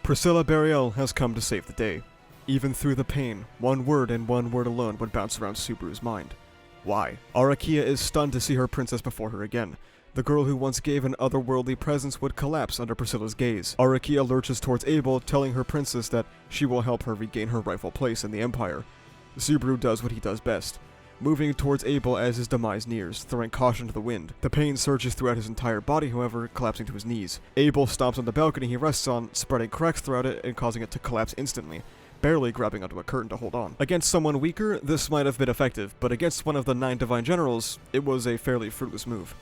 Priscilla Burial has come to save the day. Even through the pain, one word and one word alone would bounce around Subaru's mind. Why? Arakia is stunned to see her princess before her again. The girl who once gave an otherworldly presence would collapse under Priscilla's gaze. Arakia lurches towards Abel, telling her princess that she will help her regain her rightful place in the Empire. Subaru does what he does best, moving towards Abel as his demise nears, throwing caution to the wind. The pain surges throughout his entire body, however, collapsing to his knees. Abel stomps on the balcony he rests on, spreading cracks throughout it and causing it to collapse instantly, barely grabbing onto a curtain to hold on. Against someone weaker, this might have been effective, but against one of the 9 divine generals, it was a fairly fruitless move.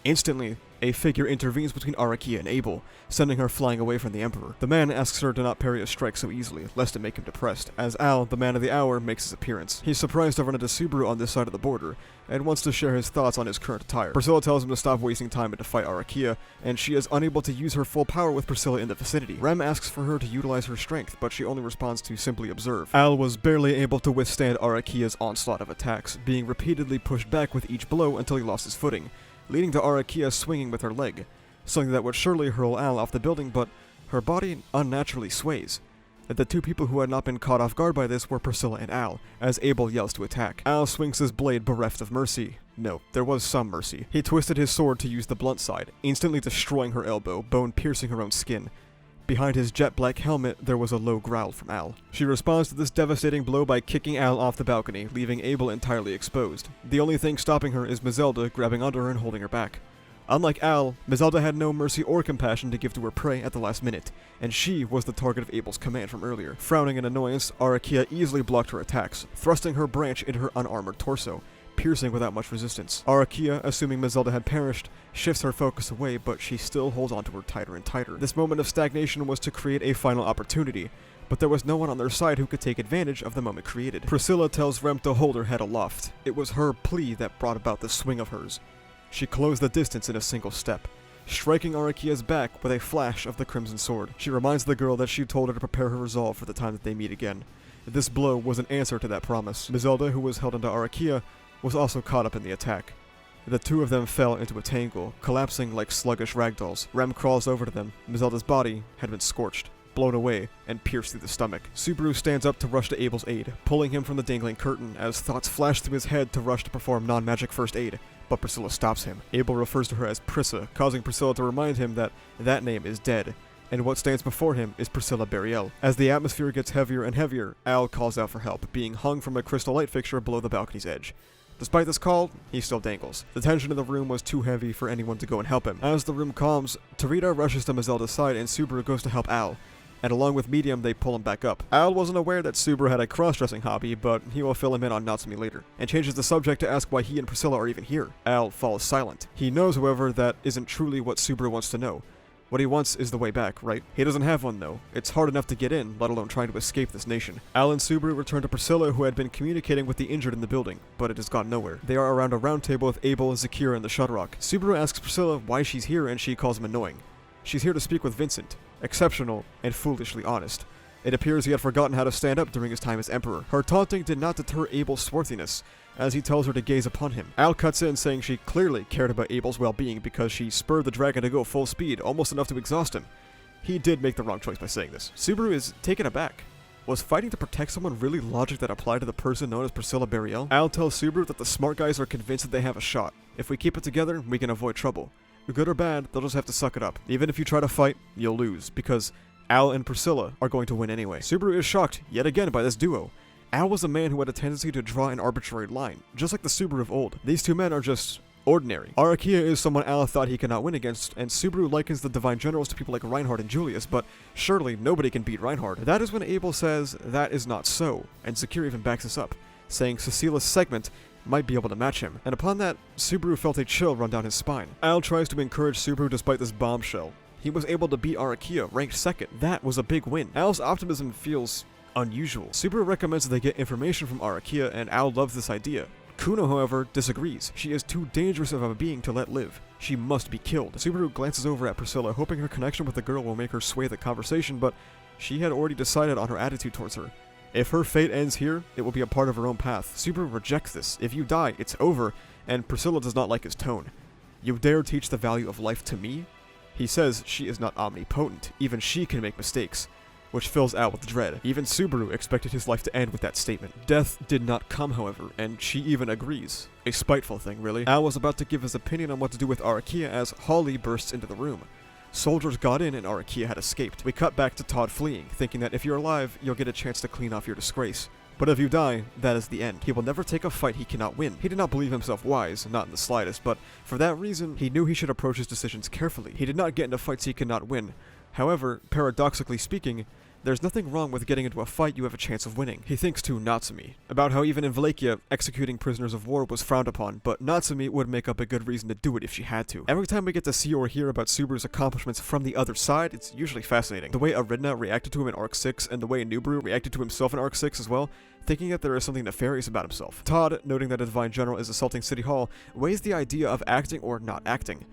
Instantly, a figure intervenes between Arakia and Abel, sending her flying away from the Emperor. The man asks her to not parry a strike so easily, lest it make him depressed, as Al, the man of the hour, makes his appearance. He's surprised to run into Subaru on this side of the border, and wants to share his thoughts on his current attire. Priscilla tells him to stop wasting time and to fight Arakia, and she is unable to use her full power with Priscilla in the vicinity. Rem asks for her to utilize her strength, but she only responds to simply observe. Al was barely able to withstand Arakia's onslaught of attacks, being repeatedly pushed back with each blow until he lost his footing, leading to Arakia swinging with her leg, something that would surely hurl Al off the building, but her body unnaturally sways. The two people who had not been caught off guard by this were Priscilla and Al, as Abel yells to attack. Al swings his blade bereft of mercy. No, there was some mercy. He twisted his sword to use the blunt side, instantly destroying her elbow, bone piercing her own skin. Behind his jet black helmet, there was a low growl from Al. She responds to this devastating blow by kicking Al off the balcony, leaving Abel entirely exposed. The only thing stopping her is Mazelda grabbing onto her and holding her back. Unlike Al, Mazelda had no mercy or compassion to give to her prey at the last minute, and she was the target of Abel's command from earlier. Frowning in annoyance, Arakia easily blocked her attacks, thrusting her branch into her unarmored torso, piercing without much resistance. Arakia, assuming Mazelda had perished, shifts her focus away, but she still holds onto her tighter and tighter. This moment of stagnation was to create a final opportunity, but there was no one on their side who could take advantage of the moment created. Priscilla tells Rem to hold her head aloft. It was her plea that brought about this swing of hers. She closed the distance in a single step, striking Arakia's back with a flash of the crimson sword. She reminds the girl that she told her to prepare her resolve for the time that they meet again. This blow was an answer to that promise. Mazelda, who was held onto Arakia, was also caught up in the attack. The two of them fell into a tangle, collapsing like sluggish ragdolls. Rem crawls over to them. Mazelda's body had been scorched, blown away, and pierced through the stomach. Subaru stands up to rush to Abel's aid, pulling him from the dangling curtain as thoughts flash through his head to rush to perform non-magic first aid, but Priscilla stops him. Abel refers to her as Prissa, causing Priscilla to remind him that that name is dead, and what stands before him is Priscilla Burial. As the atmosphere gets heavier and heavier, Al calls out for help, being hung from a crystal light fixture below the balcony's edge. Despite this call, he still dangles. The tension in the room was too heavy for anyone to go and help him. As the room calms, Tarita rushes to Mazelda's side and Subaru goes to help Al, and along with Medium, they pull him back up. Al wasn't aware that Subaru had a cross-dressing hobby, but he will fill him in on Natsumi later, and changes the subject to ask why he and Priscilla are even here. Al falls silent. He knows, however, that isn't truly what Subaru wants to know. What he wants is the way back, right? He doesn't have one, though. It's hard enough to get in, let alone trying to escape this nation. Al and Subaru return to Priscilla, who had been communicating with the injured in the building, but it has gone nowhere. They are around a round table with Abel, Zakira, and the Shudrock. Subaru asks Priscilla why she's here, and she calls him annoying. She's here to speak with Vincent, exceptional and foolishly honest. It appears he had forgotten how to stand up during his time as Emperor. Her taunting did not deter Abel's swarthiness, as he tells her to gaze upon him. Al cuts in, saying she clearly cared about Abel's well-being because she spurred the dragon to go full speed, almost enough to exhaust him. He did make the wrong choice by saying this. Subaru is taken aback. Was fighting to protect someone really logic that applied to the person known as Priscilla Burial? Al tells Subaru that the smart guys are convinced that they have a shot. If we keep it together, we can avoid trouble. Good or bad, they'll just have to suck it up. Even if you try to fight, you'll lose, because Al and Priscilla are going to win anyway. Subaru is shocked, yet again, by this duo. Al was a man who had a tendency to draw an arbitrary line, just like the Subaru of old. These two men are just ordinary. Arakia is someone Al thought he could not win against, and Subaru likens the divine generals to people like Reinhardt and Julius, but surely nobody can beat Reinhardt. That is when Abel says that is not so, and Zakir even backs this up, saying Cecilia's segment might be able to match him, and upon that, Subaru felt a chill run down his spine. Al tries to encourage Subaru despite this bombshell. He was able to beat Arakia, ranked second. That was a big win. Al's optimism feels unusual. Subaru recommends that they get information from Arakia, and Al loves this idea. Kuno, however, disagrees. She is too dangerous of a being to let live. She must be killed. Subaru glances over at Priscilla, hoping her connection with the girl will make her sway the conversation, but she had already decided on her attitude towards her. If her fate ends here, it will be a part of her own path. Subaru rejects this. If you die, it's over, and Priscilla does not like his tone. You dare teach the value of life to me? He says she is not omnipotent. Even she can make mistakes. which fills Al with dread. Even Subaru expected his life to end with that statement. Death did not come, however, and she even agrees. A spiteful thing, really. Al was about to give his opinion on what to do with Arakia as Holly bursts into the room. Soldiers got in and Arakia had escaped. We cut back to Todd fleeing, thinking that if you're alive, you'll get a chance to clean off your disgrace. But if you die, that is the end. He will never take a fight he cannot win. He did not believe himself wise, not in the slightest, but for that reason, he knew he should approach his decisions carefully. He did not get into fights he could not win. However, paradoxically speaking, there's nothing wrong with getting into a fight you have a chance of winning. He thinks to Natsumi, about how even in Wallachia, executing prisoners of war was frowned upon, but Natsumi would make up a good reason to do it if she had to. Every time we get to see or hear about Subaru's accomplishments from the other side, it's usually fascinating. The way Aridna reacted to him in Arc 6, and the way Nubru reacted to himself in Arc 6 as well, thinking that there is something nefarious about himself. Todd, noting that a Divine General is assaulting City Hall, weighs the idea of acting or not acting.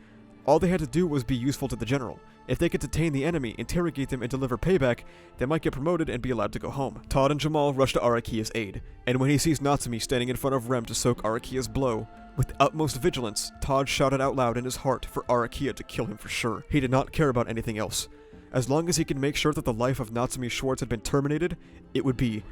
All they had to do was be useful to the General. If they could detain the enemy, interrogate them, and deliver payback, they might get promoted and be allowed to go home. Todd and Jamal rush to Arakia's aid, and when he sees Natsumi standing in front of Rem to soak Arakia's blow, with utmost vigilance, Todd shouted out loud in his heart for Arakia to kill him for sure. He did not care about anything else. As long as he could make sure that the life of Natsumi Schwartz had been terminated, it would be.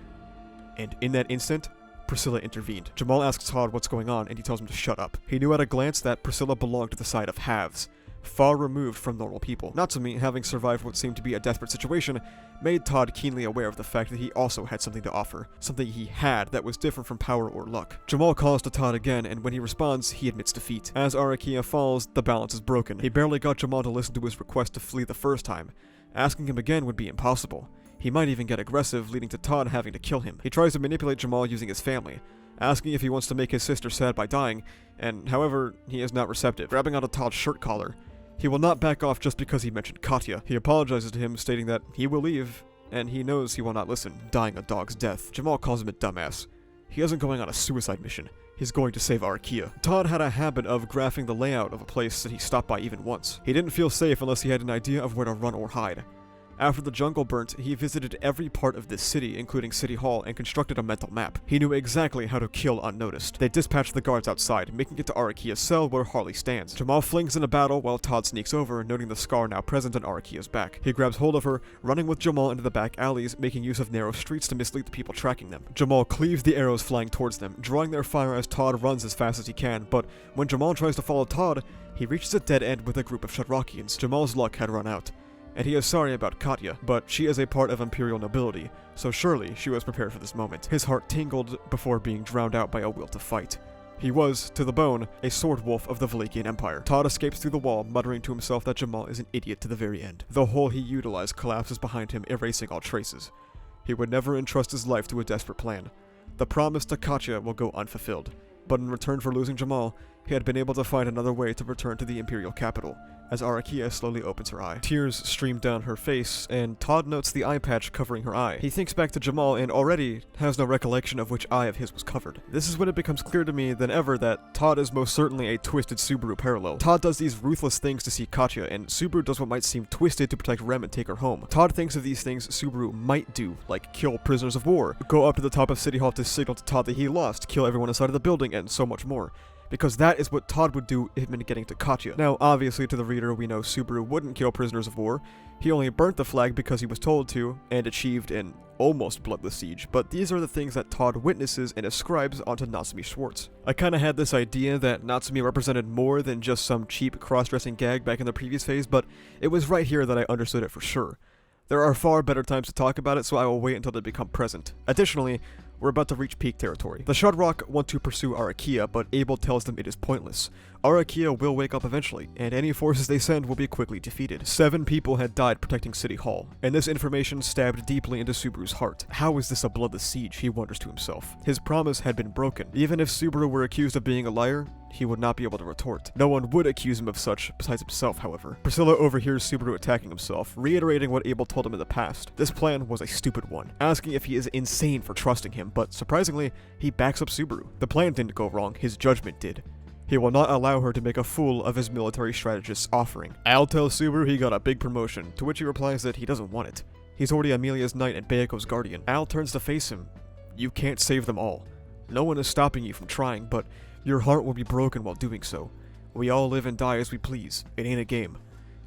And in that instant, Priscilla intervened. Jamal asks Todd what's going on, and he tells him to shut up. He knew at a glance that Priscilla belonged to the side of halves, far removed from normal people. Natsumi, having survived what seemed to be a desperate situation, made Todd keenly aware of the fact that he also had something to offer, something he had that was different from power or luck. Jamal calls to Todd again, and when he responds, he admits defeat. As Arakia falls, the balance is broken. He barely got Jamal to listen to his request to flee the first time. Asking him again would be impossible. He might even get aggressive, leading to Todd having to kill him. He tries to manipulate Jamal using his family, asking if he wants to make his sister sad by dying, and however, he is not receptive. Grabbing onto Todd's shirt collar, he will not back off just because he mentioned Katya. He apologizes to him, stating that he will leave, and he knows he will not listen, dying a dog's death. Jamal calls him a dumbass. He isn't going on a suicide mission. He's going to save Arakia. Todd had a habit of graphing the layout of a place that he stopped by even once. He didn't feel safe unless he had an idea of where to run or hide. After the jungle burnt, he visited every part of this city, including City Hall, and constructed a mental map. He knew exactly how to kill unnoticed. They dispatched the guards outside, making it to Arakia's cell where Harley stands. Jamal flings in a battle while Todd sneaks over, noting the scar now present on Arakia's back. He grabs hold of her, running with Jamal into the back alleys, making use of narrow streets to mislead the people tracking them. Jamal cleaves the arrows flying towards them, drawing their fire as Todd runs as fast as he can, but when Jamal tries to follow Todd, he reaches a dead end with a group of Shadrakians. Jamal's luck had run out, and he is sorry about Katya, but she is a part of Imperial nobility, so surely she was prepared for this moment. His heart tingled before being drowned out by a will to fight. He was, to the bone, a sword wolf of the Wallachian Empire. Todd escapes through the wall, muttering to himself that Jamal is an idiot to the very end. The hole he utilized collapses behind him, erasing all traces. He would never entrust his life to a desperate plan. The promise to Katya will go unfulfilled, but in return for losing Jamal, he had been able to find another way to return to the Imperial capital, as Arakia slowly opens her eye. Tears stream down her face, and Todd notes the eye patch covering her eye. He thinks back to Jamal and already has no recollection of which eye of his was covered. This is when it becomes clear to me than ever that Todd is most certainly a twisted Subaru parallel. Todd does these ruthless things to see Katya, and Subaru does what might seem twisted to protect Rem and take her home. Todd thinks of these things Subaru might do, like kill prisoners of war, go up to the top of City Hall to signal to Todd that he lost, kill everyone inside of the building, and so much more. Because that is what Todd would do if him getting to Katya. Now, obviously to the reader, we know Subaru wouldn't kill prisoners of war. He only burnt the flag because he was told to, and achieved an almost bloodless siege, but these are the things that Todd witnesses and ascribes onto Natsumi Schwartz. I kinda had this idea that Natsumi represented more than just some cheap cross-dressing gag back in the previous phase, but it was right here that I understood it for sure. There are far better times to talk about it, so I will wait until they become present. Additionally, we're about to reach peak territory. The Shudrock want to pursue Arakia, but Abel tells them it is pointless. Arakia will wake up eventually, and any forces they send will be quickly defeated. 7 people had died protecting City Hall, and this information stabbed deeply into Subaru's heart. How is this a bloodless siege, he wonders to himself. His promise had been broken. Even if Subaru were accused of being a liar, he would not be able to retort. No one would accuse him of such, besides himself, however. Priscilla overhears Subaru attacking himself, reiterating what Abel told him in the past. This plan was a stupid one, asking if he is insane for trusting him, but surprisingly, he backs up Subaru. The plan didn't go wrong, his judgment did. He will not allow her to make a fool of his military strategist's offering. Al tells Subaru he got a big promotion, to which he replies that he doesn't want it. He's already Amelia's knight and Bayako's guardian. Al turns to face him. You can't save them all. No one is stopping you from trying, but your heart will be broken while doing so. We all live and die as we please. It ain't a game.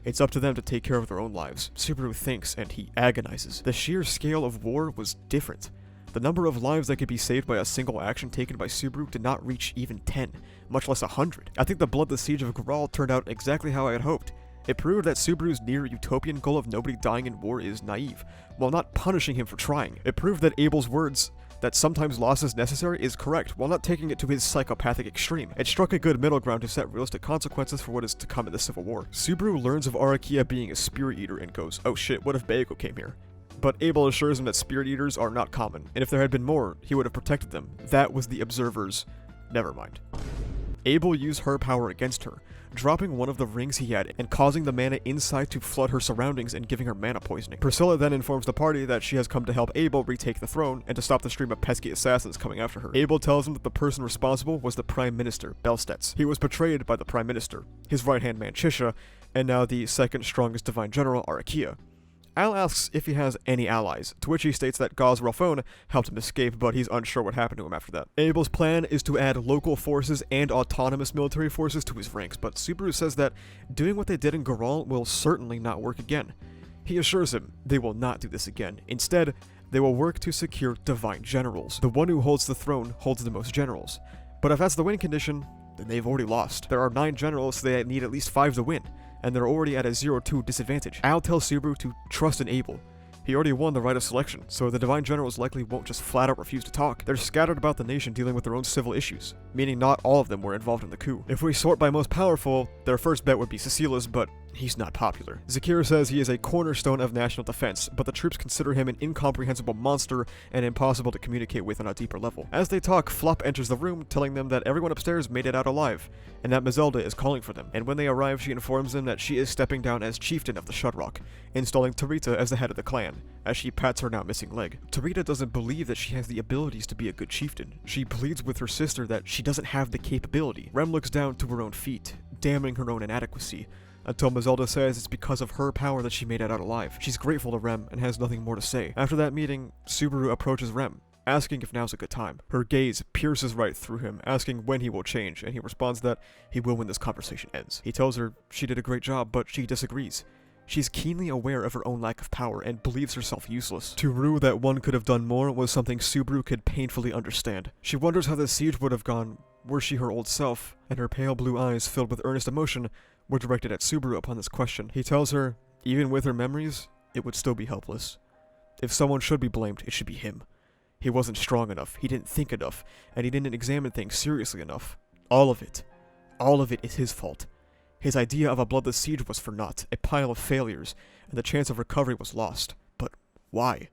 It's up to them to take care of their own lives. Subaru thinks, and he agonizes. The sheer scale of war was different. The number of lives that could be saved by a single action taken by Subaru did not reach even 10, much less 100. I think the bloodless siege of Graal turned out exactly how I had hoped. It proved that Subaru's near-utopian goal of nobody dying in war is naive, while not punishing him for trying. It proved that Abel's words that sometimes loss is necessary is correct, while not taking it to his psychopathic extreme. It struck a good middle ground to set realistic consequences for what is to come in the Civil War. Subaru learns of Arakia being a spirit eater and goes, oh shit, what if Baego came here? But Abel assures him that spirit eaters are not common, and if there had been more, he would have protected them. That was the Observer's. Never mind. Abel used her power against her, dropping one of the rings he had and causing the mana inside to flood her surroundings and giving her mana poisoning. Priscilla then informs the party that she has come to help Abel retake the throne and to stop the stream of pesky assassins coming after her. Abel tells him that the person responsible was the Prime Minister, Belstets. He was betrayed by the Prime Minister, his right-hand man Chisha, and now the second strongest Divine General, Arakia. Al asks if he has any allies, to which he states that Gaz Ralphone helped him escape, but he's unsure what happened to him after that. Abel's plan is to add local forces and autonomous military forces to his ranks, but Subaru says that doing what they did in Graal will certainly not work again. He assures him they will not do this again. Instead, they will work to secure Divine Generals. The one who holds the throne holds the most generals. But if that's the win condition, then they've already lost. There are 9 generals, so they need at least 5 to win, and they're already at a 0-2 disadvantage. Al tells Subaru to trust in Abel. He already won the right of selection, so the Divine Generals likely won't just flat out refuse to talk. They're scattered about the nation dealing with their own civil issues, meaning not all of them were involved in the coup. If we sort by most powerful, their first bet would be Cecila's, but he's not popular. Zakir says he is a cornerstone of national defense, but the troops consider him an incomprehensible monster and impossible to communicate with on a deeper level. As they talk, Flop enters the room, telling them that everyone upstairs made it out alive, and that Mazelda is calling for them. And when they arrive, she informs them that she is stepping down as chieftain of the Shudrock, installing Tarita as the head of the clan, as she pats her now missing leg. Tarita doesn't believe that she has the abilities to be a good chieftain. She pleads with her sister that she doesn't have the capability. Rem looks down to her own feet, damning her own inadequacy, until Mazelda says it's because of her power that she made it out alive. She's grateful to Rem and has nothing more to say. After that meeting, Subaru approaches Rem, asking if now's a good time. Her gaze pierces right through him, asking when he will change, and he responds that he will when this conversation ends. He tells her she did a great job, but she disagrees. She's keenly aware of her own lack of power and believes herself useless. To rue that one could have done more was something Subaru could painfully understand. She wonders how the siege would have gone were she her old self, and her pale blue eyes filled with earnest emotion were directed at Subaru upon this question. He tells her, even with her memories, it would still be helpless. If someone should be blamed, it should be him. He wasn't strong enough, he didn't think enough, and he didn't examine things seriously enough. All of it is his fault. His idea of a bloodless siege was for naught, a pile of failures, and the chance of recovery was lost. But why?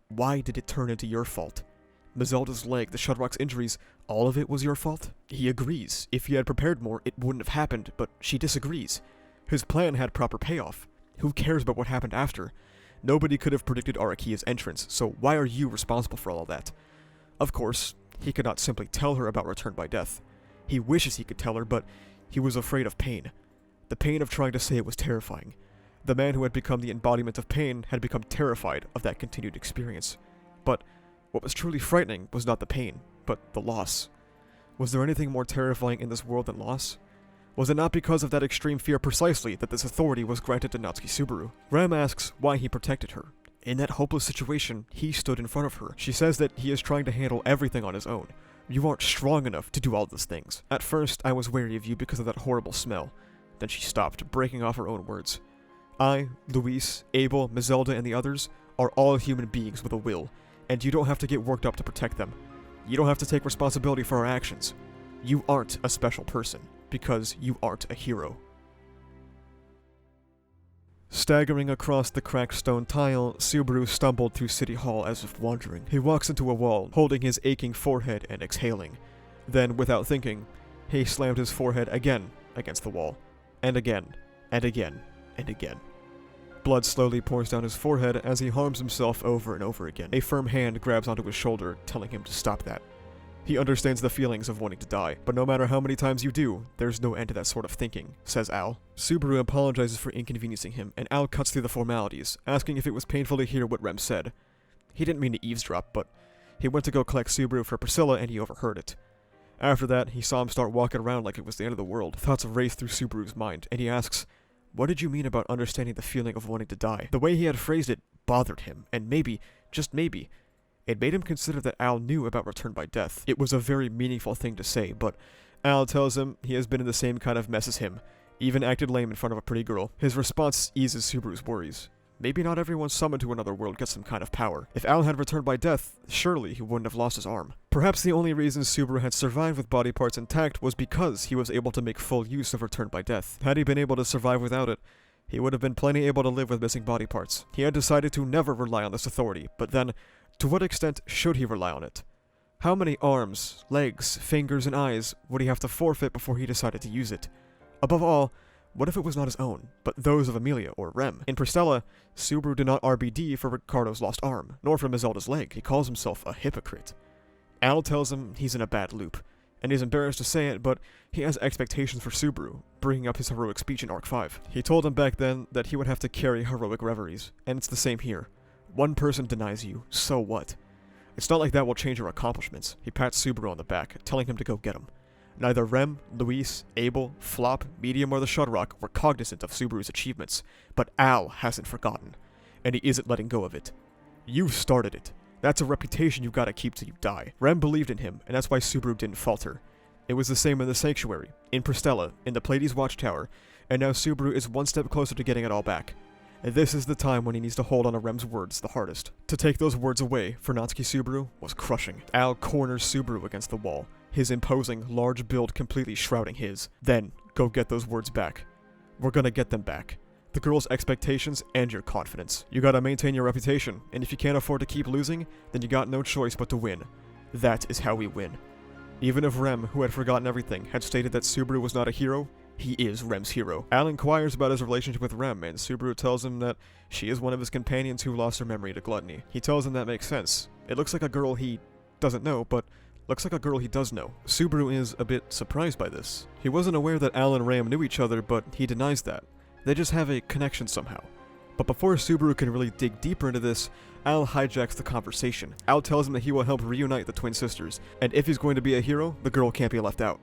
Why did it turn into your fault? Mazelda's leg, the Shudrock's injuries, all of it was your fault? He agrees. If he had prepared more, it wouldn't have happened, but she disagrees. His plan had proper payoff. Who cares about what happened after? Nobody could have predicted Arakia's entrance, so why are you responsible for all of that? Of course, he could not simply tell her about Return by Death. He wishes he could tell her, but he was afraid of pain. The pain of trying to say it was terrifying. The man who had become the embodiment of pain had become terrified of that continued experience. But what was truly frightening was not the pain, but the loss. Was there anything more terrifying in this world than loss? Was it not because of that extreme fear precisely that this authority was granted to Natsuki Subaru? Ram asks why he protected her. In that hopeless situation, he stood in front of her. She says that he is trying to handle everything on his own. You aren't strong enough to do all those things. At first, I was wary of you because of that horrible smell. Then she stopped, breaking off her own words. I, Luis, Abel, Mazelda, and the others are all human beings with a will, and you don't have to get worked up to protect them. You don't have to take responsibility for our actions. You aren't a special person, because you aren't a hero. Staggering across the cracked stone tile, Subaru stumbled through City Hall as if wandering. He walks into a wall, holding his aching forehead and exhaling. Then, without thinking, he slammed his forehead again against the wall. And again, and again, and again. Blood slowly pours down his forehead as he harms himself over and over again. A firm hand grabs onto his shoulder, telling him to stop that. He understands the feelings of wanting to die, but no matter how many times you do, there's no end to that sort of thinking, says Al. Subaru apologizes for inconveniencing him, and Al cuts through the formalities, asking if it was painful to hear what Rem said. He didn't mean to eavesdrop, but he went to go collect Subaru for Priscilla and he overheard it. After that, he saw him start walking around like it was the end of the world. Thoughts race through Subaru's mind, and he asks, What did you mean about understanding the feeling of wanting to die? The way he had phrased it bothered him, and maybe, just maybe, it made him consider that Al knew about return by death. It was a very meaningful thing to say, but Al tells him he has been in the same kind of mess as him, even acted lame in front of a pretty girl. His response eases Subaru's worries. Maybe not everyone summoned to another world gets some kind of power. If Al had returned by death, surely he wouldn't have lost his arm. Perhaps the only reason Subaru had survived with body parts intact was because he was able to make full use of return by death. Had he been able to survive without it, he would have been plenty able to live with missing body parts. He had decided to never rely on this authority, but then, to what extent should he rely on it? How many arms, legs, fingers, and eyes would he have to forfeit before he decided to use it? Above all, what if it was not his own, but those of Amelia or Rem? In Pristella, Subaru did not RBD for Ricardo's lost arm, nor for Mazelda's leg. He calls himself a hypocrite. Al tells him he's in a bad loop, and he's embarrassed to say it, but he has expectations for Subaru, bringing up his heroic speech in Arc 5. He told him back then that he would have to carry heroic reveries, and it's the same here. One person denies you, so what? It's not like that will change your accomplishments. He pats Subaru on the back, telling him to go get him. Neither Rem, Luis, Abel, Flop, Medium, or the Shudrock were cognizant of Subaru's achievements, but Al hasn't forgotten, and he isn't letting go of it. You started it. That's a reputation you've got to keep till you die. Rem believed in him, and that's why Subaru didn't falter. It was the same in the Sanctuary, in Pristella, in the Pleiades Watchtower, and now Subaru is one step closer to getting it all back. And this is the time when he needs to hold on to Rem's words the hardest. To take those words away for Natsuki Subaru was crushing. Al corners Subaru against the wall, his imposing, large build completely shrouding his. Then, go get those words back. We're gonna get them back. The girl's expectations and your confidence. You gotta maintain your reputation, and if you can't afford to keep losing, then you got no choice but to win. That is how we win. Even if Rem, who had forgotten everything, had stated that Subaru was not a hero, he is Rem's hero. Al inquires about his relationship with Rem, and Subaru tells him that she is one of his companions who lost her memory to gluttony. He tells him that makes sense. It looks like a girl he doesn't know, but looks like a girl he does know. Subaru is a bit surprised by this. He wasn't aware that Al and Ram knew each other, but he denies that. They just have a connection somehow. But before Subaru can really dig deeper into this, Al hijacks the conversation. Al tells him that he will help reunite the twin sisters, and if he's going to be a hero, the girl can't be left out.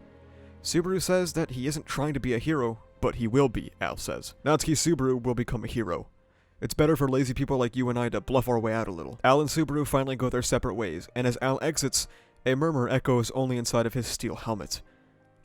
Subaru says that he isn't trying to be a hero, but he will be, Al says. Natsuki Subaru will become a hero. It's better for lazy people like you and I to bluff our way out a little. Al and Subaru finally go their separate ways, and as Al exits, a murmur echoes only inside of his steel helmet.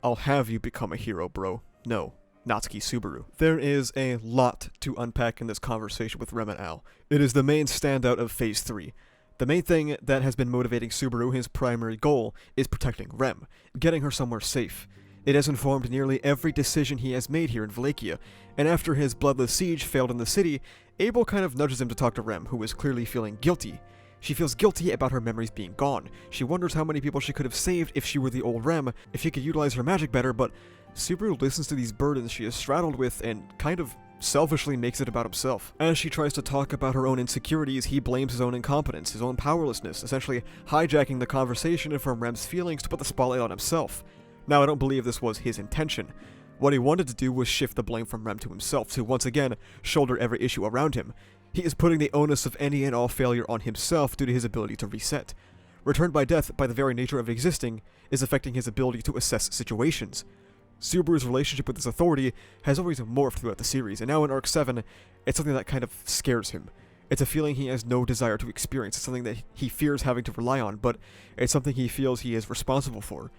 I'll have you become a hero, bro. No, Natsuki Subaru. There is a lot to unpack in this conversation with Rem and Al. It is the main standout of Phase 3. The main thing that has been motivating Subaru, his primary goal, is protecting Rem, getting her somewhere safe. It has informed nearly every decision he has made here in Wallachia, and after his bloodless siege failed in the city, Abel kind of nudges him to talk to Rem, who is clearly feeling guilty. She feels guilty about her memories being gone. She wonders how many people she could have saved if she were the old Rem, if she could utilize her magic better, but Subaru listens to these burdens she is straddled with and kind of selfishly makes it about himself. As she tries to talk about her own insecurities, he blames his own incompetence, his own powerlessness, essentially hijacking the conversation from Rem's feelings to put the spotlight on himself. Now, I don't believe this was his intention. What he wanted to do was shift the blame from Rem to himself, to once again shoulder every issue around him. He is putting the onus of any and all failure on himself due to his ability to reset. Return by death, by the very nature of existing, is affecting his ability to assess situations. Subaru's relationship with this authority has always morphed throughout the series, and now in Arc 7, it's something that kind of scares him. It's a feeling he has no desire to experience. It's something that he fears having to rely on, but it's something he feels he is responsible for.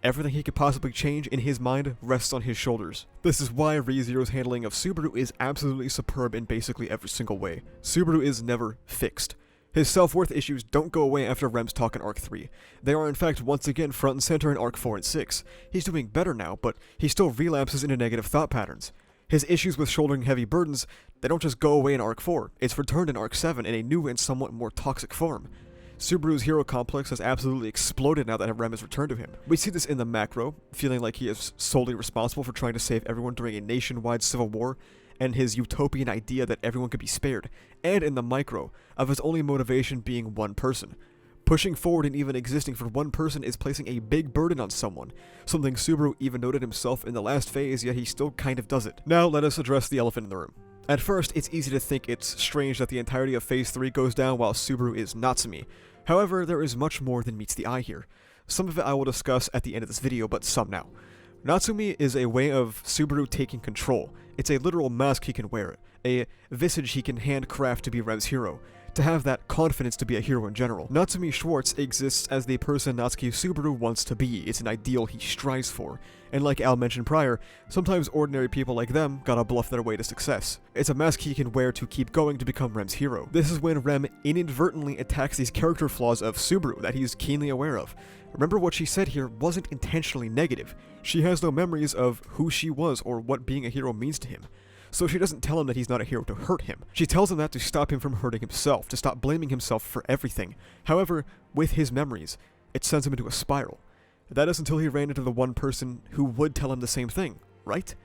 Everything he could possibly change in his mind rests on his shoulders. This is why ReZero's handling of Subaru is absolutely superb in basically every single way. Subaru is never fixed. His self-worth issues don't go away after Rem's talk in Arc 3. They are in fact once again front and center in Arc 4 and 6. He's doing better now, but he still relapses into negative thought patterns. His issues with shouldering heavy burdens, they don't just go away in Arc 4. It's returned in Arc 7 in a new and somewhat more toxic form. Subaru's hero complex has absolutely exploded now that Rem has returned to him. We see this in the macro, feeling like he is solely responsible for trying to save everyone during a nationwide civil war, and his utopian idea that everyone could be spared, and in the micro, of his only motivation being one person. Pushing forward and even existing for one person is placing a big burden on someone, something Subaru even noted himself in the last phase, yet he still kind of does it. Now let us address the elephant in the room. At first, it's easy to think it's strange that the entirety of Phase 3 goes down while Subaru is Natsumi. However, there is much more than meets the eye here. Some of it I will discuss at the end of this video, but some now. Natsumi is a way of Subaru taking control. It's a literal mask he can wear, a visage he can handcraft to be Rem's hero, to have that confidence to be a hero in general. Natsumi Schwartz exists as the person Natsuki Subaru wants to be. It's an ideal he strives for. And like Al mentioned prior, sometimes ordinary people like them gotta bluff their way to success. It's a mask he can wear to keep going to become Rem's hero. This is when Rem inadvertently attacks these character flaws of Subaru that he's keenly aware of. Remember, what she said here wasn't intentionally negative. She has no memories of who she was or what being a hero means to him. So she doesn't tell him that he's not a hero to hurt him. She tells him that to stop him from hurting himself, to stop blaming himself for everything. However, with his memories, it sends him into a spiral. That is until he ran into the one person who would tell him the same thing, right?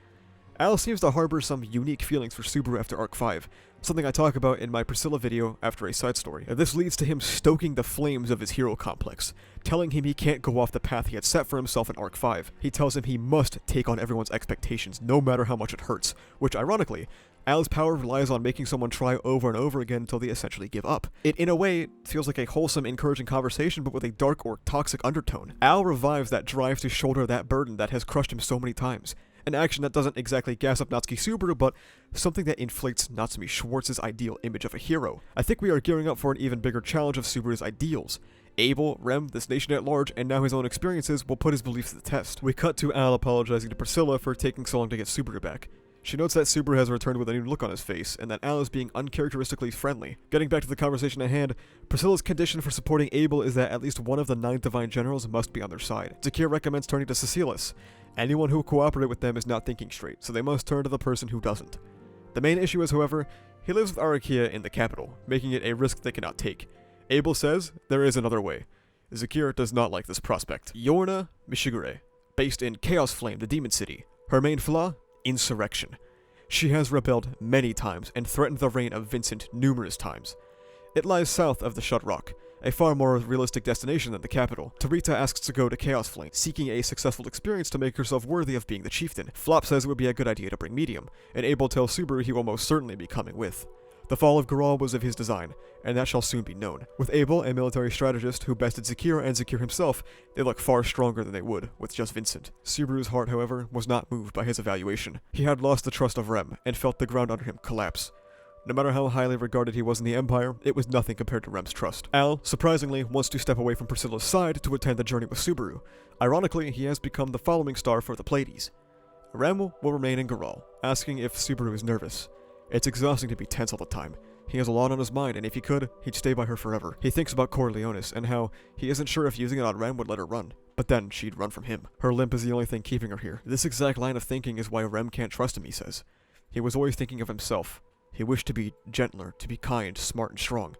Al seems to harbor some unique feelings for Subaru after Arc 5, something I talk about in my Priscilla video after a side story. And this leads to him stoking the flames of his hero complex, telling him he can't go off the path he had set for himself in Arc 5. He tells him he must take on everyone's expectations, no matter how much it hurts, which ironically, Al's power relies on making someone try over and over again until they essentially give up. It, in a way, feels like a wholesome, encouraging conversation, but with a dark or toxic undertone. Al revives that drive to shoulder that burden that has crushed him so many times. An action that doesn't exactly gas up Natsuki Subaru, but something that inflates Natsumi Schwartz's ideal image of a hero. I think we are gearing up for an even bigger challenge of Subaru's ideals. Abel, Rem, this nation at large, and now his own experiences will put his beliefs to the test. We cut to Al apologizing to Priscilla for taking so long to get Subaru back. She notes that Subaru has returned with a new look on his face, and that Al is being uncharacteristically friendly. Getting back to the conversation at hand, Priscilla's condition for supporting Abel is that at least one of the 9 divine generals must be on their side. Zakir recommends turning to Cecilus. Anyone who will cooperate with them is not thinking straight, so they must turn to the person who doesn't. The main issue is, however, he lives with Arakia in the capital, making it a risk they cannot take. Abel says there is another way. Zakir does not like this prospect. Yorna Mishigure, based in Chaos Flame, the Demon City. Her main flaw? Insurrection. She has rebelled many times and threatened the reign of Vincent numerous times. It lies south of the Shut Rock, a far more realistic destination than the capital. Tarita asks to go to Chaos Flame, seeking a successful experience to make herself worthy of being the chieftain. Flop says it would be a good idea to bring Medium, and Abel tells Subaru he will most certainly be coming with. The fall of Garal was of his design, and that shall soon be known. With Abel, a military strategist who bested Zakir and Zakir himself, they look far stronger than they would with just Vincent. Subaru's heart, however, was not moved by his evaluation. He had lost the trust of Rem, and felt the ground under him collapse. No matter how highly regarded he was in the Empire, it was nothing compared to Rem's trust. Al, surprisingly, wants to step away from Priscilla's side to attend the journey with Subaru. Ironically, he has become the following star for the Pleiades. Rem will remain in Garal, asking if Subaru is nervous. It's exhausting to be tense all the time. He has a lot on his mind, and if he could, he'd stay by her forever. He thinks about Corleonis, and how he isn't sure if using it on Rem would let her run. But then, she'd run from him. Her limp is the only thing keeping her here. This exact line of thinking is why Rem can't trust him, he says. He was always thinking of himself. He wished to be gentler, to be kind, smart, and strong.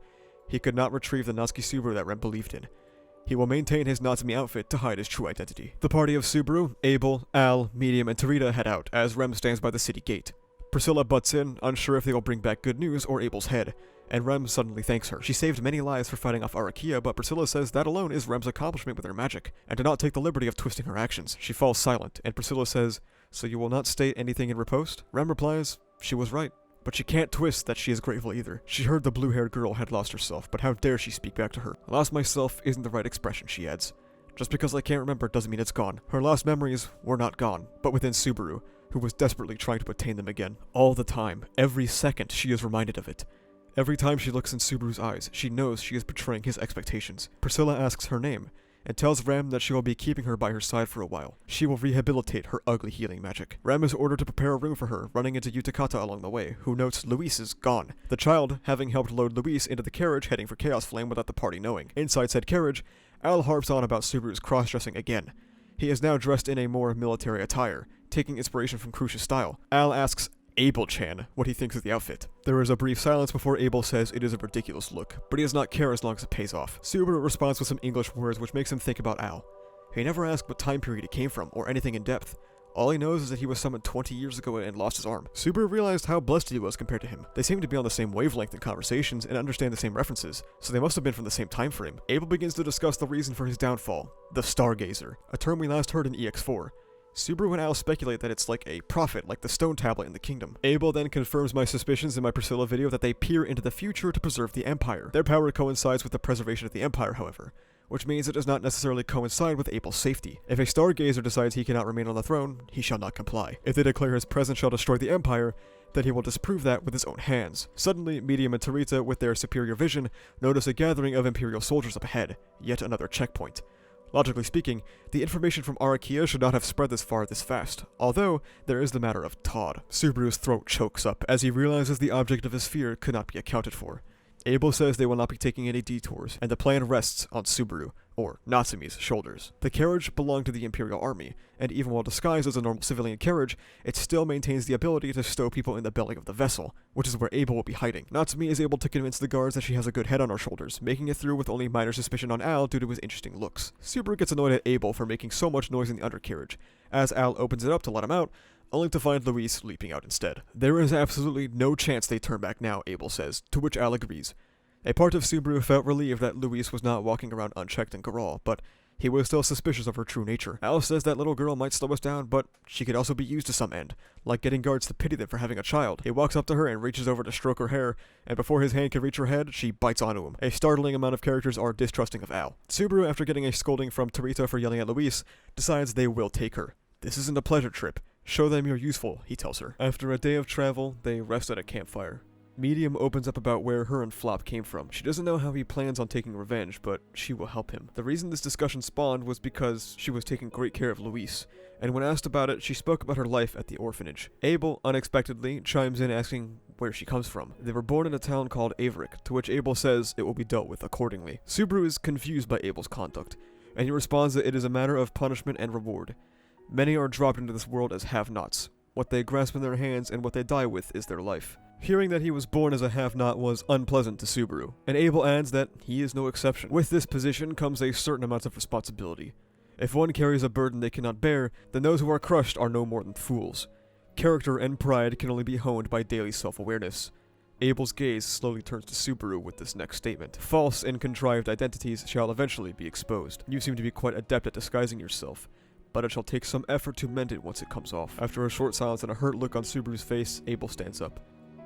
He could not retrieve the Natsuki Subaru that Rem believed in. He will maintain his Natsumi outfit to hide his true identity. The party of Subaru, Abel, Al, Medium, and Tarita head out, as Rem stands by the city gate. Priscilla butts in, unsure if they will bring back good news or Abel's head, and Rem suddenly thanks her. She saved many lives for fighting off Arakia, but Priscilla says that alone is Rem's accomplishment with her magic, and to not take the liberty of twisting her actions. She falls silent, and Priscilla says, "So you will not state anything in riposte?" Rem replies, "She was right." But she can't twist that she is grateful either. She heard the blue-haired girl had lost herself, but how dare she speak back to her? "Lost myself" isn't the right expression, she adds. Just because I can't remember doesn't mean it's gone. Her lost memories were not gone, but within Subaru, who was desperately trying to attain them again. All the time, every second, she is reminded of it. Every time she looks in Subaru's eyes, she knows she is betraying his expectations. Priscilla asks her name, and tells Rem that she will be keeping her by her side for a while. She will rehabilitate her ugly healing magic. Rem is ordered to prepare a room for her, running into Utakata along the way, who notes Luis is gone. The child, having helped load Luis into the carriage heading for Chaos Flame without the party knowing. Inside said carriage, Al harps on about Subaru's cross-dressing again. He is now dressed in a more military attire, taking inspiration from Crucia's style. Al asks Abel-chan what he thinks of the outfit. There is a brief silence before Abel says it is a ridiculous look, but he does not care as long as it pays off. Subaru responds with some English words which makes him think about Al. He never asked what time period it came from, or anything in depth. All he knows is that he was summoned 20 years ago and lost his arm. Subaru realized how blessed he was compared to him. They seem to be on the same wavelength in conversations and understand the same references, so they must have been from the same time frame. Abel begins to discuss the reason for his downfall, the Stargazer, a term we last heard in EX4. Subaru and Al speculate that it's like a prophet, like the stone tablet in the kingdom. Abel then confirms my suspicions in my Priscilla video that they peer into the future to preserve the Empire. Their power coincides with the preservation of the Empire, however. which means it does not necessarily coincide with Abel's safety. If a stargazer decides he cannot remain on the throne, he shall not comply. If they declare his presence shall destroy the Empire, then he will disprove that with his own hands. Suddenly, Medium and Tarita, with their superior vision, notice a gathering of Imperial soldiers up ahead, yet another checkpoint. Logically speaking, the information from Arakia should not have spread this far this fast, although there is the matter of Todd. Subaru's throat chokes up as he realizes the object of his fear could not be accounted for. Abel says they will not be taking any detours, and the plan rests on Subaru, or Natsumi's, shoulders. The carriage belonged to the Imperial Army, and even while disguised as a normal civilian carriage, it still maintains the ability to stow people in the belly of the vessel, which is where Abel will be hiding. Natsumi is able to convince the guards that she has a good head on her shoulders, making it through with only minor suspicion on Al due to his interesting looks. Subaru gets annoyed at Abel for making so much noise in the undercarriage, as Al opens it up to let him out, only to find Luis leaping out instead. There is absolutely no chance they turn back now, Abel says, to which Al agrees. A part of Subaru felt relieved that Luis was not walking around unchecked in Garal, but he was still suspicious of her true nature. Al says that little girl might slow us down, but she could also be used to some end, like getting guards to pity them for having a child. He walks up to her and reaches over to stroke her hair, and before his hand can reach her head, she bites onto him. A startling amount of characters are distrusting of Al. Subaru, after getting a scolding from Tarita for yelling at Luis, decides they will take her. This isn't a pleasure trip. Show them you're useful, he tells her. After a day of travel, they rest at a campfire. Medium opens up about where her and Flop came from. She doesn't know how he plans on taking revenge, but she will help him. The reason this discussion spawned was because she was taking great care of Luis, and when asked about it, she spoke about her life at the orphanage. Abel, unexpectedly, chimes in asking where she comes from. They were born in a town called Averick, to which Abel says it will be dealt with accordingly. Subaru is confused by Abel's conduct, and he responds that it is a matter of punishment and reward. Many are dropped into this world as have-nots. What they grasp in their hands and what they die with is their life. Hearing that he was born as a have-not was unpleasant to Subaru, and Abel adds that he is no exception. With this position comes a certain amount of responsibility. If one carries a burden they cannot bear, then those who are crushed are no more than fools. Character and pride can only be honed by daily self-awareness. Abel's gaze slowly turns to Subaru with this next statement. False and contrived identities shall eventually be exposed. You seem to be quite adept at disguising yourself, but it shall take some effort to mend it once it comes off. After a short silence and a hurt look on Subaru's face, Abel stands up.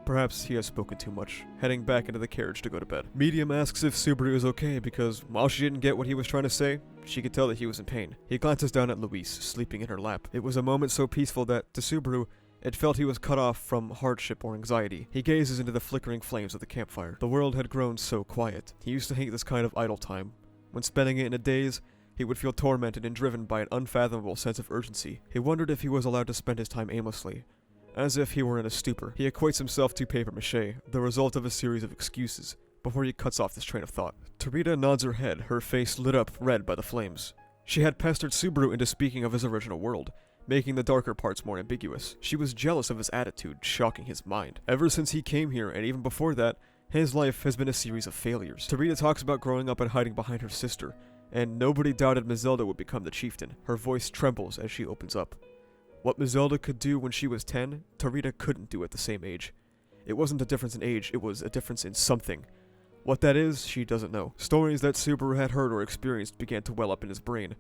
Perhaps he has spoken too much, heading back into the carriage to go to bed. Medium asks if Subaru is okay because, while she didn't get what he was trying to say, she could tell that he was in pain. He glances down at Luis, sleeping in her lap. It was a moment so peaceful that, to Subaru, it felt he was cut off from hardship or anxiety. He gazes into the flickering flames of the campfire. The world had grown so quiet. He used to hate this kind of idle time. When spending it in a daze, he would feel tormented and driven by an unfathomable sense of urgency. He wondered if he was allowed to spend his time aimlessly, as if he were in a stupor. He equates himself to papier-mâché, the result of a series of excuses, before he cuts off this train of thought. Tarita nods her head, her face lit up red by the flames. She had pestered Subaru into speaking of his original world, making the darker parts more ambiguous. She was jealous of his attitude, shocking his mind. Ever since he came here, and even before that, his life has been a series of failures. Tarita talks about growing up and hiding behind her sister, and nobody doubted Mazelda would become the chieftain. Her voice trembles as she opens up. What Mazelda could do when she was 10, Tarita couldn't do at the same age. It wasn't a difference in age, it was a difference in something. What that is, she doesn't know. Stories that Subaru had heard or experienced began to well up in his brain.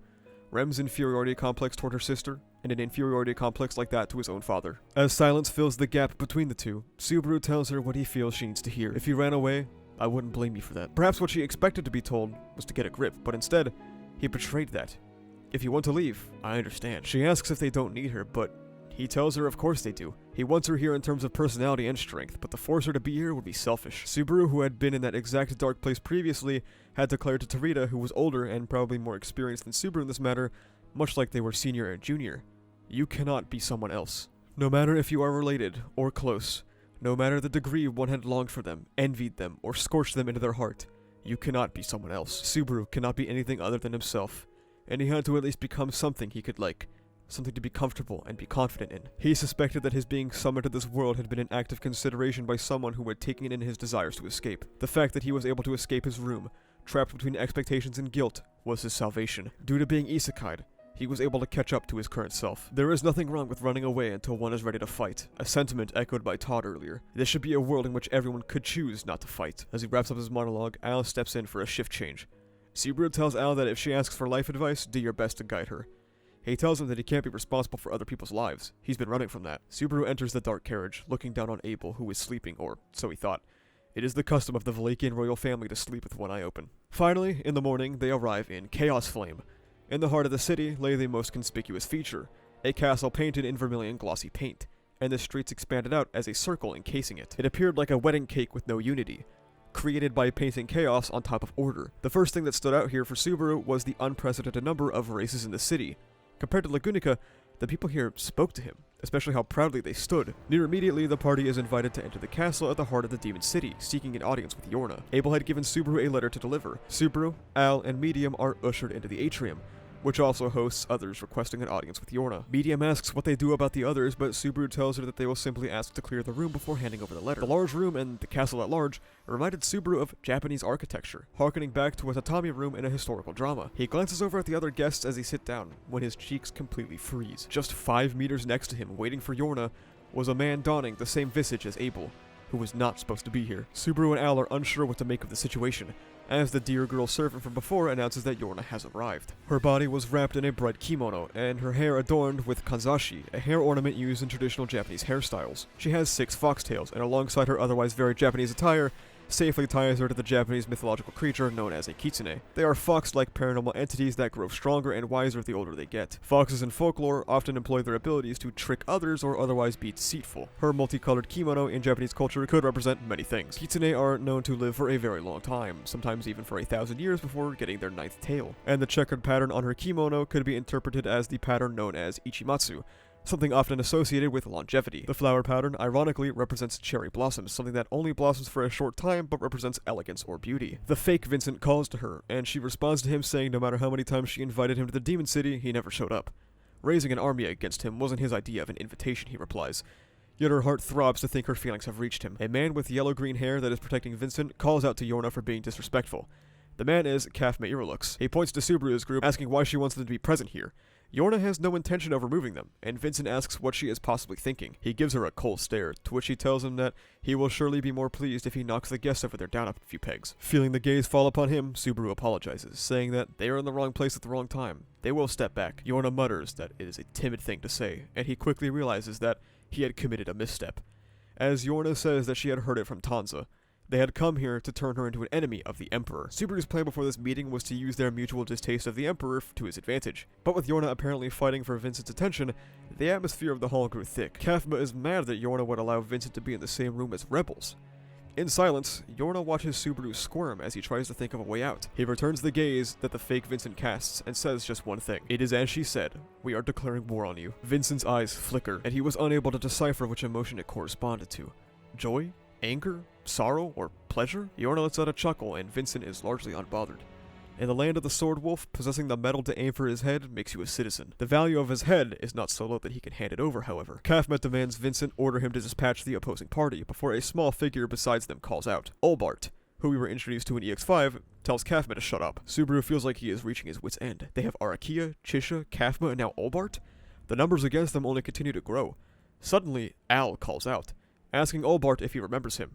Rem's inferiority complex toward her sister, and an inferiority complex like that to his own father. As silence fills the gap between the two, Subaru tells her what he feels she needs to hear. If you ran away, I wouldn't blame you for that. Perhaps what she expected to be told was to get a grip, but instead, he betrayed that. If you want to leave, I understand. She asks if they don't need her, but he tells her of course they do. He wants her here in terms of personality and strength, but to force her to be here would be selfish. Subaru, who had been in that exact dark place previously, had declared to Tarita, who was older and probably more experienced than Subaru in this matter, much like they were senior and junior, you cannot be someone else. No matter if you are related or close, no matter the degree one had longed for them, envied them, or scorched them into their heart, you cannot be someone else. Subaru cannot be anything other than himself, and he had to at least become something he could like, something to be comfortable and be confident in. He suspected that his being summoned to this world had been an act of consideration by someone who had taken in his desires to escape. The fact that he was able to escape his room, trapped between expectations and guilt, was his salvation. Due to being isekai'd, he was able to catch up to his current self. There is nothing wrong with running away until one is ready to fight, a sentiment echoed by Todd earlier. This should be a world in which everyone could choose not to fight. As he wraps up his monologue, Al steps in for a shift change. Subaru tells Al that if she asks for life advice, do your best to guide her. He tells him that he can't be responsible for other people's lives. He's been running from that. Subaru enters the dark carriage, looking down on Abel, who is sleeping, or so he thought. It is the custom of the Valakian royal family to sleep with one eye open. Finally, in the morning, they arrive in Chaos Flame. In the heart of the city lay the most conspicuous feature, a castle painted in vermilion glossy paint, and the streets expanded out as a circle encasing it. It appeared like a wedding cake with no unity, created by painting chaos on top of order. The first thing that stood out here for Subaru was the unprecedented number of races in the city. Compared to Lagunica, the people here spoke to him, especially how proudly they stood. Near immediately, the party is invited to enter the castle at the heart of the demon city, seeking an audience with Yorna. Abel had given Subaru a letter to deliver. Subaru, Al, and Medium are ushered into the atrium, which also hosts others requesting an audience with Yorna. Medium asks what they do about the others, but Subaru tells her that they will simply ask to clear the room before handing over the letter. The large room and the castle at large reminded Subaru of Japanese architecture, harkening back to a tatami room in a historical drama. He glances over at the other guests as they sit down, when his cheeks completely freeze. Just 5 meters next to him, waiting for Yorna, was a man donning the same visage as Abel, who was not supposed to be here. Subaru and Al are unsure what to make of the situation, as the dear girl servant from before announces that Yorna has arrived. Her body was wrapped in a bright kimono, and her hair adorned with kanzashi, a hair ornament used in traditional Japanese hairstyles. She has 6 foxtails, and alongside her otherwise very Japanese attire, safely ties her to the Japanese mythological creature known as a kitsune. They are fox-like paranormal entities that grow stronger and wiser the older they get. Foxes in folklore often employ their abilities to trick others or otherwise be deceitful. Her multicolored kimono in Japanese culture could represent many things. Kitsune are known to live for a very long time, sometimes even for 1,000 years before getting their 9th tail. And the checkered pattern on her kimono could be interpreted as the pattern known as ichimatsu, something often associated with longevity. The flower pattern, ironically, represents cherry blossoms, something that only blossoms for a short time but represents elegance or beauty. The fake Vincent calls to her, and she responds to him saying no matter how many times she invited him to the demon city, he never showed up. Raising an army against him wasn't his idea of an invitation, he replies. Yet her heart throbs to think her feelings have reached him. A man with yellow-green hair that is protecting Vincent calls out to Yorna for being disrespectful. The man is Kaf Meirolux. He points to Subaru's group, asking why she wants them to be present here. Yorna has no intention of removing them, and Vincent asks what she is possibly thinking. He gives her a cold stare, to which she tells him that he will surely be more pleased if he knocks the guests over there down a few pegs. Feeling the gaze fall upon him, Subaru apologizes, saying that they are in the wrong place at the wrong time. They will step back. Yorna mutters that it is a timid thing to say, and he quickly realizes that he had committed a misstep. As Yorna says that she had heard it from Tanza, they had come here to turn her into an enemy of the Emperor. Subaru's plan before this meeting was to use their mutual distaste of the Emperor to his advantage. But with Yorna apparently fighting for Vincent's attention, the atmosphere of the hall grew thick. Kafma is mad that Yorna would allow Vincent to be in the same room as rebels. In silence, Yorna watches Subaru squirm as he tries to think of a way out. He returns the gaze that the fake Vincent casts and says just one thing. It is as she said, we are declaring war on you. Vincent's eyes flicker, and he was unable to decipher which emotion it corresponded to. Joy? Anger? Sorrow? Or pleasure? Yorna lets out a chuckle, and Vincent is largely unbothered. In the land of the Sword Wolf, possessing the metal to aim for his head makes you a citizen. The value of his head is not so low that he can hand it over, however. Kafma demands Vincent order him to dispatch the opposing party, before a small figure besides them calls out. Olbart, who we were introduced to in EX5, tells Kafma to shut up. Subaru feels like he is reaching his wit's end. They have Arakia, Chisha, Kafma, and now Olbart? The numbers against them only continue to grow. Suddenly, Al calls out, asking Olbart if he remembers him.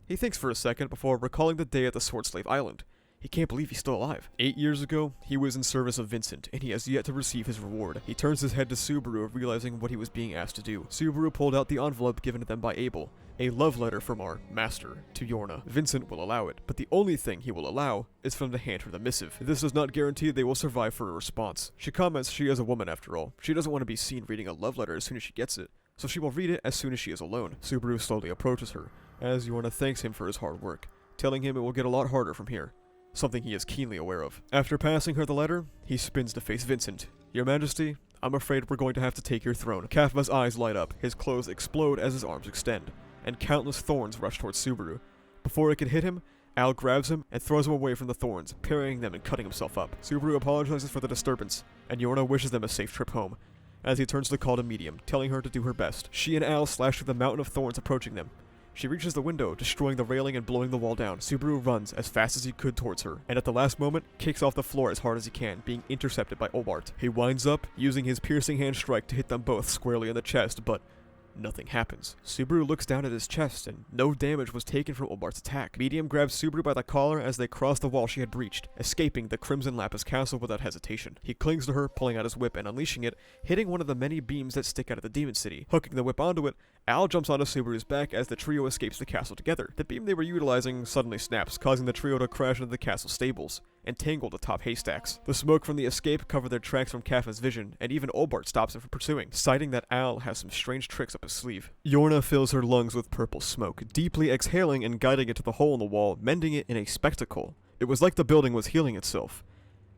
He thinks for a second before recalling the day at the Sword Slave Island. He can't believe he's still alive. 8 years ago, he was in service of Vincent, and he has yet to receive his reward. He turns his head to Subaru, realizing what he was being asked to do. Subaru pulled out the envelope given to them by Abel, a love letter from our master to Yorna. Vincent will allow it, but the only thing he will allow is for them to hand her the missive. This does not guarantee they will survive for a response. She comments she is a woman after all. She doesn't want to be seen reading a love letter as soon as she gets it, so she will read it as soon as she is alone. Subaru slowly approaches her, as Yorna thanks him for his hard work, telling him it will get a lot harder from here, something he is keenly aware of. After passing her the letter, he spins to face Vincent. Your Majesty, I'm afraid we're going to have to take your throne. Kafma's eyes light up, his clothes explode as his arms extend, and countless thorns rush towards Subaru. Before it can hit him, Al grabs him and throws him away from the thorns, parrying them and cutting himself up. Subaru apologizes for the disturbance, and Yorna wishes them a safe trip home, as he turns the call to Medium, telling her to do her best. She and Al slash through the mountain of thorns approaching them. She reaches the window, destroying the railing and blowing the wall down. Subaru runs as fast as he could towards her, and at the last moment, kicks off the floor as hard as he can, being intercepted by Olbart. He winds up, using his piercing hand strike to hit them both squarely in the chest, but Nothing happens. Subaru looks down at his chest, and no damage was taken from Olbart's attack. Medium grabs Subaru by the collar as they cross the wall she had breached, escaping the Crimson Lapis castle without hesitation. He clings to her, pulling out his whip and unleashing it, hitting one of the many beams that stick out of the Demon City. Hooking the whip onto it, Al jumps onto Subaru's back as the trio escapes the castle together. The beam they were utilizing suddenly snaps, causing the trio to crash into the castle stables, entangled atop haystacks. The smoke from the escape covered their tracks from Kaffa's vision, and even Olbart stops them from pursuing, citing that Al has some strange tricks up his sleeve. Yorna fills her lungs with purple smoke, deeply exhaling and guiding it to the hole in the wall, mending it in a spectacle. It was like the building was healing itself.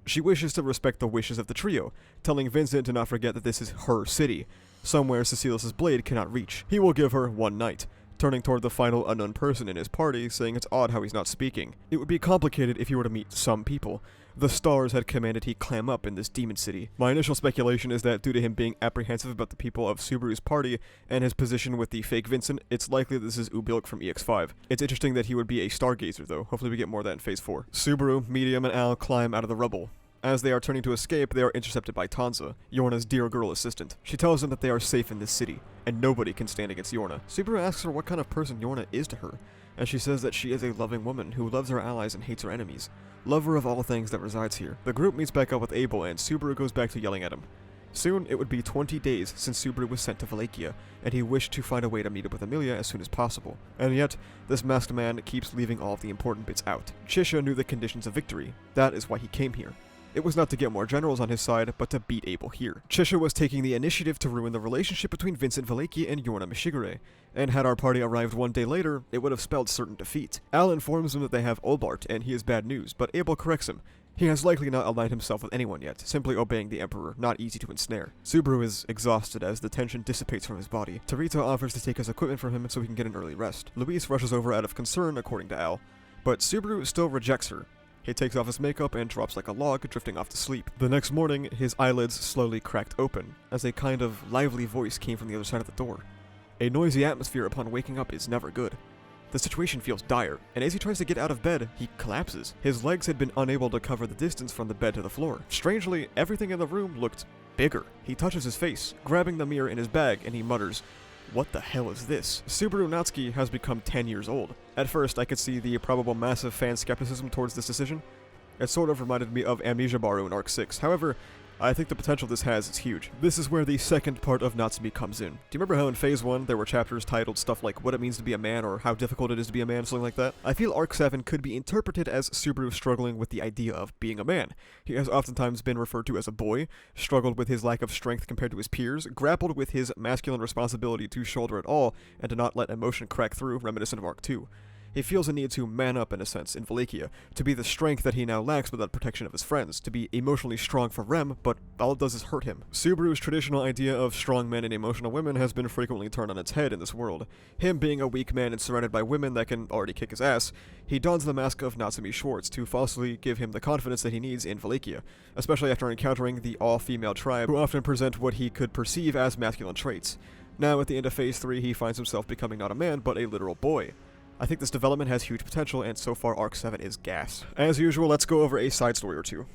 She wishes to respect the wishes of the trio, telling Vincent to not forget that this is her city, somewhere Cecilius' blade cannot reach. He will give her one night, turning toward the final unknown person in his party, saying it's odd how he's not speaking. It would be complicated if he were to meet some people. The stars had commanded he clam up in this demon city. My initial speculation is that due to him being apprehensive about the people of Subaru's party and his position with the fake Vincent, it's likely that this is Ubilk from EX5. It's interesting that he would be a stargazer though. Hopefully we get more of that in Phase 4. Subaru, Medium, and Al climb out of the rubble. As they are turning to escape, they are intercepted by Tanza, Yorna's dear girl assistant. She tells them that they are safe in this city, and nobody can stand against Yorna. Subaru asks her what kind of person Yorna is to her, and she says that she is a loving woman who loves her allies and hates her enemies. Lover of all things that resides here. The group meets back up with Abel, and Subaru goes back to yelling at him. Soon, it would be 20 days since Subaru was sent to Wallachia, and he wished to find a way to meet up with Amelia as soon as possible. And yet, this masked man keeps leaving all of the important bits out. Chisha knew the conditions of victory. That is why he came here. It was not to get more generals on his side, but to beat Abel here. Chisha was taking the initiative to ruin the relationship between Vincent Wallachia and Yorna Mishigure, and had our party arrived one day later, it would have spelled certain defeat. Al informs them that they have Olbart, and he is bad news, but Abel corrects him. He has likely not aligned himself with anyone yet, simply obeying the Emperor, not easy to ensnare. Subaru is exhausted as the tension dissipates from his body. Tarita offers to take his equipment from him so he can get an early rest. Luis rushes over out of concern, according to Al, but Subaru still rejects her. He takes off his makeup and drops like a log, drifting off to sleep. The next morning, his eyelids slowly cracked open, as a kind of lively voice came from the other side of the door. A noisy atmosphere upon waking up is never good. The situation feels dire, and as he tries to get out of bed, he collapses. His legs had been unable to cover the distance from the bed to the floor. Strangely, everything in the room looked bigger. He touches his face, grabbing the mirror in his bag, and he mutters, "What the hell is this?" Subaru Natsuki has become 10 years old. At first, I could see the probable massive fan skepticism towards this decision. It sort of reminded me of Amnesia Baru in Arc 6. However, I think the potential this has is huge. This is where the second part of Natsumi comes in. Do you remember how in Phase 1 there were chapters titled stuff like what it means to be a man or how difficult it is to be a man, something like that? I feel Arc 7 could be interpreted as Subaru struggling with the idea of being a man. He has oftentimes been referred to as a boy, struggled with his lack of strength compared to his peers, grappled with his masculine responsibility to shoulder it all and to not let emotion crack through, reminiscent of Arc 2. He feels a need to man up in a sense in Wallachia, to be the strength that he now lacks without protection of his friends, to be emotionally strong for Rem, but all it does is hurt him. Subaru's traditional idea of strong men and emotional women has been frequently turned on its head in this world. Him being a weak man and surrounded by women that can already kick his ass, he dons the mask of Natsumi Schwartz to falsely give him the confidence that he needs in Wallachia, especially after encountering the all-female tribe who often present what he could perceive as masculine traits. Now at the end of Phase 3 he finds himself becoming not a man but a literal boy. I think this development has huge potential, and so far Arc 7 is gas. As usual, let's go over a side story or two.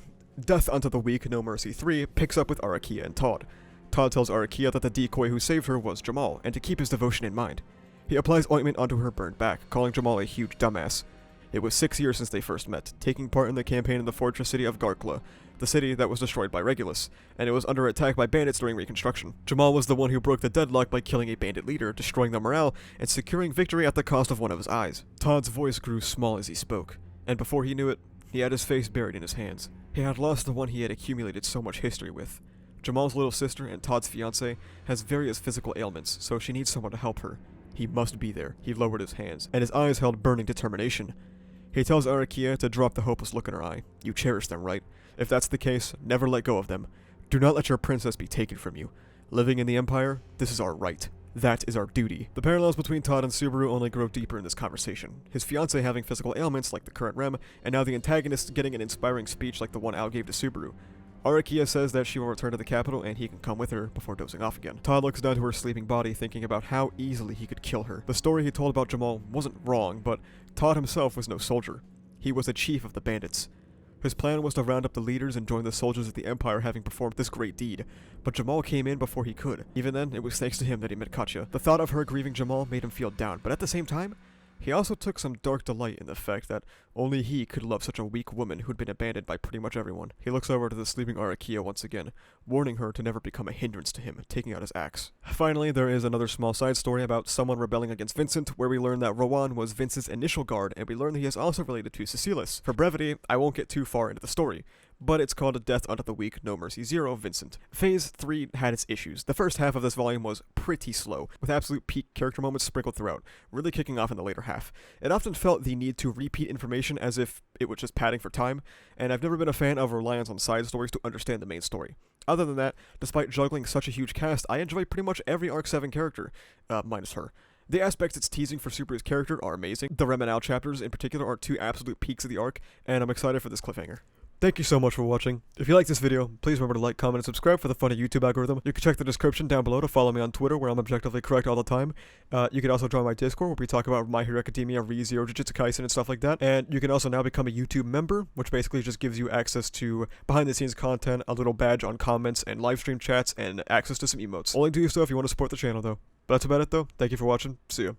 Death Unto the Weak, No Mercy 3 picks up with Arakia and Todd. Todd tells Arakia that the decoy who saved her was Jamal, and to keep his devotion in mind. He applies ointment onto her burned back, calling Jamal a huge dumbass. It was 6 years since they first met, taking part in the campaign in the fortress city of Garkla, the city that was destroyed by Regulus, and it was under attack by bandits during Reconstruction. Jamal was the one who broke the deadlock by killing a bandit leader, destroying their morale, and securing victory at the cost of one of his eyes. Todd's voice grew small as he spoke, and before he knew it, he had his face buried in his hands. He had lost the one he had accumulated so much history with. Jamal's little sister and Todd's fiancé has various physical ailments, so she needs someone to help her. He must be there. He lowered his hands, and his eyes held burning determination. He tells Arakia to drop the hopeless look in her eye. You cherish them, right? If that's the case, never let go of them. Do not let your princess be taken from you. Living in the Empire, this is our right. That is our duty. The parallels between Todd and Subaru only grow deeper in this conversation. His fiancé having physical ailments like the current Rem, and now the antagonist getting an inspiring speech like the one Al gave to Subaru. Arakia says that she will return to the capital and he can come with her before dozing off again. Todd looks down to her sleeping body thinking about how easily he could kill her. The story he told about Jamal wasn't wrong, but Todd himself was no soldier. He was a chief of the bandits. His plan was to round up the leaders and join the soldiers of the Empire having performed this great deed, but Jamal came in before he could. Even then, it was thanks to him that he met Katya. The thought of her grieving Jamal made him feel down, but at the same time, he also took some dark delight in the fact that only he could love such a weak woman who'd been abandoned by pretty much everyone. He looks over to the sleeping Arakia once again, warning her to never become a hindrance to him, taking out his axe. Finally, there is another small side story about someone rebelling against Vincent, where we learn that Rowan was Vincent's initial guard, and we learn that he is also related to Cecilis. For brevity, I won't get too far into the story, but it's called A Death Unto the Weak, No Mercy Zero, Vincent. Phase 3 had its issues. The first half of this volume was pretty slow, with absolute peak character moments sprinkled throughout, really kicking off in the later half. It often felt the need to repeat information as if it was just padding for time, and I've never been a fan of reliance on side stories to understand the main story. Other than that, despite juggling such a huge cast, I enjoy pretty much every Arc 7 character, minus her. The aspects it's teasing for Subaru's character are amazing. The Remenau chapters in particular are two absolute peaks of the arc, and I'm excited for this cliffhanger. Thank you so much for watching. If you like this video, please remember to like, comment, and subscribe for the funny YouTube algorithm. You can check the description down below to follow me on Twitter, where I'm objectively correct all the time. You can also join my Discord, where we talk about My Hero Academia, ReZero, Jujutsu Kaisen, and stuff like that. And you can also now become a YouTube member, which basically just gives you access to behind-the-scenes content, a little badge on comments, and live stream chats, and access to some emotes. Only do so if you want to support the channel, though. But that's about it, though. Thank you for watching. See ya.